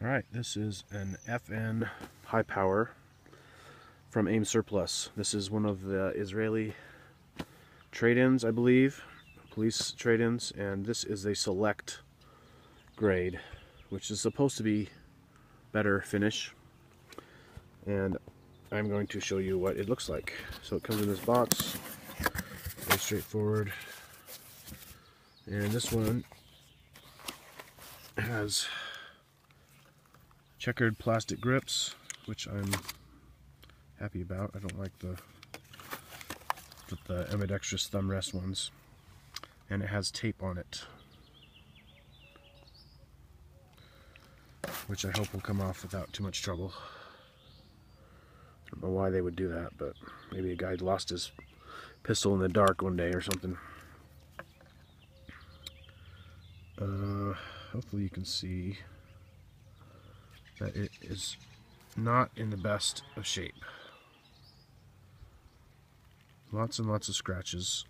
Alright, this is an FN high power from AIM Surplus. This is one of the Israeli trade-ins, I believe, police trade-ins, and this is a select grade, which is supposed to be better finish. And I'm going to show you what it looks like. So it comes in this box, very straightforward, and this one has checkered plastic grips, which I'm happy about. I don't like the ambidextrous thumb rest ones. And it has tape on it, which I hope will come off without too much trouble. I don't know why they would do that, but maybe a guy lost his pistol in the dark one day or something. Hopefully you can see that it is not in the best of shape. Lots and lots of scratches.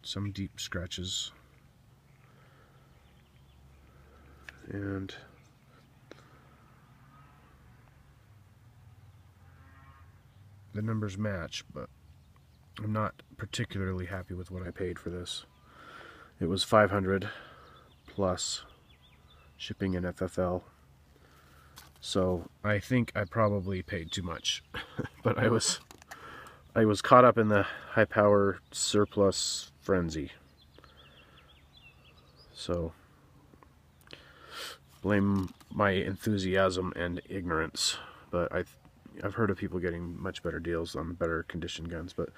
Some deep scratches. And the numbers match, but I'm not particularly happy with what I paid for this. It was $500 plus shipping and FFL. So I think I probably paid too much. But I was caught up in the high power surplus frenzy. So blame my enthusiasm and ignorance. But I've heard of people getting much better deals on better condition guns. But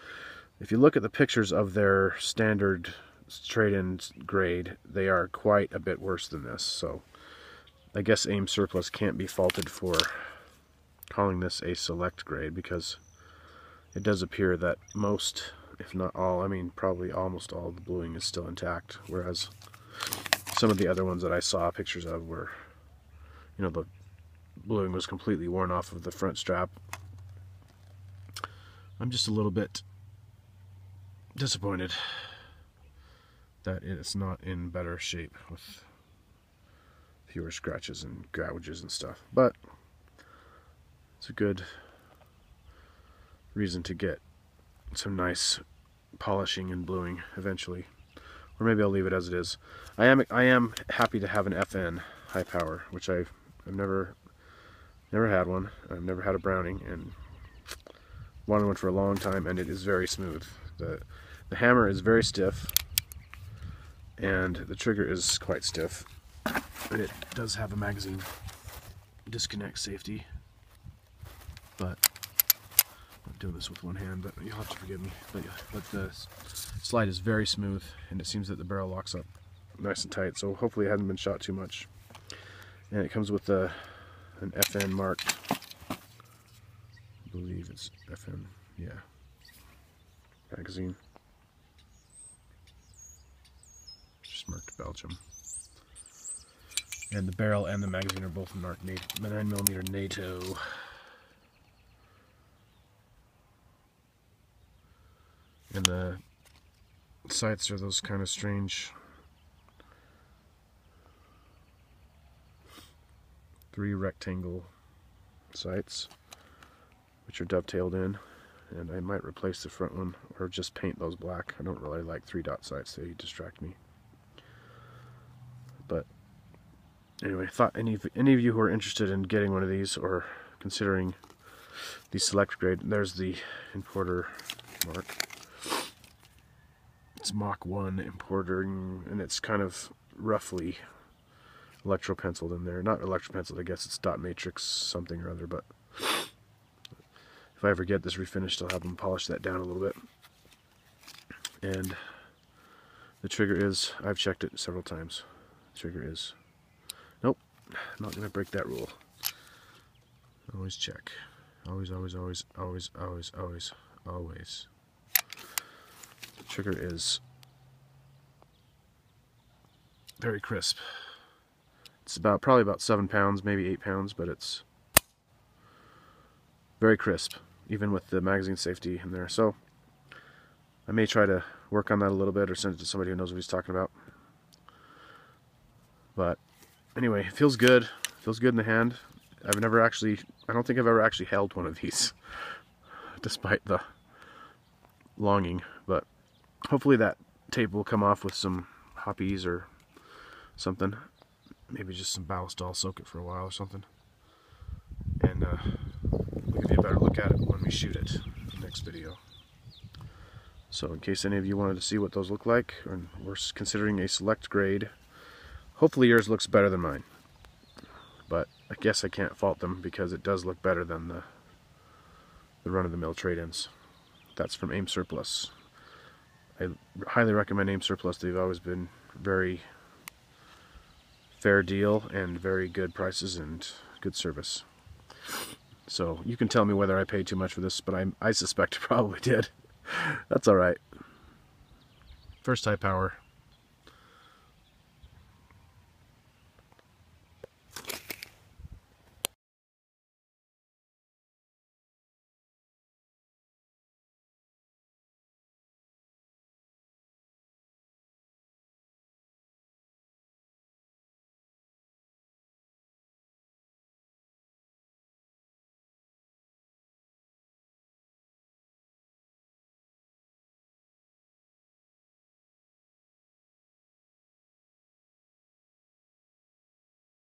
if you look at the pictures of their standard trade-in grade, they are quite a bit worse than this. So I guess AIM Surplus can't be faulted for calling this a select grade, because it does appear that most, if not all, I mean probably almost all, the bluing is still intact, whereas some of the other ones that I saw pictures of were, you know, the bluing was completely worn off of the front strap. I'm just a little bit disappointed that it's not in better shape with fewer scratches and gouges and stuff, but it's a good reason to get some nice polishing and bluing eventually, or maybe I'll leave it as it is. I am happy to have an FN high power, which I've never had one. I've never had a Browning, and wanted one for a long time, and it is very smooth. The hammer is very stiff, and the trigger is quite stiff. And it does have a magazine disconnect safety, but I'm doing this with one hand, but you'll have to forgive me. But the slide is very smooth, and it seems that the barrel locks up nice and tight, so hopefully it hasn't been shot too much. And it comes with an FN marked, I believe it's FN, yeah, magazine. Just marked Belgium. And the barrel and the magazine are both marked 9mm NATO. And the sights are those kind of strange 3 rectangle sights, which are dovetailed in. And I might replace the front one, or just paint those black. I don't really like 3-dot sights, they distract me. But anyway, thought any of you who are interested in getting one of these or considering the select grade, there's the importer mark. It's Mach 1 importer, and it's kind of roughly electro-penciled in there. Not electro-penciled, I guess it's dot matrix something or other, but if I ever get this refinished, I'll have them polish that down a little bit. And the trigger is, I've checked it several times, the trigger is, nope, not going to break that rule. Always check. Always, always, always, always, always, always, always. The trigger is very crisp. It's probably about 7 pounds, maybe 8 pounds, but it's very crisp, even with the magazine safety in there. So I may try to work on that a little bit, or send it to somebody who knows what he's talking about. But anyway, it feels good. Feels good in the hand. I don't think I've ever actually held one of these, despite the longing. But hopefully that tape will come off with some hoppies or something. Maybe just some ballast. I'll soak it for a while or something. And we'll give you a better look at it when we shoot it in the next video. So in case any of you wanted to see what those look like, or we're considering a select grade, hopefully yours looks better than mine. But I guess I can't fault them because it does look better than the run-of-the-mill trade-ins. That's from Aim Surplus. I highly recommend Aim Surplus. They've always been very fair deal and very good prices and good service. So you can tell me whether I paid too much for this, but I suspect I probably did. That's alright. First high power.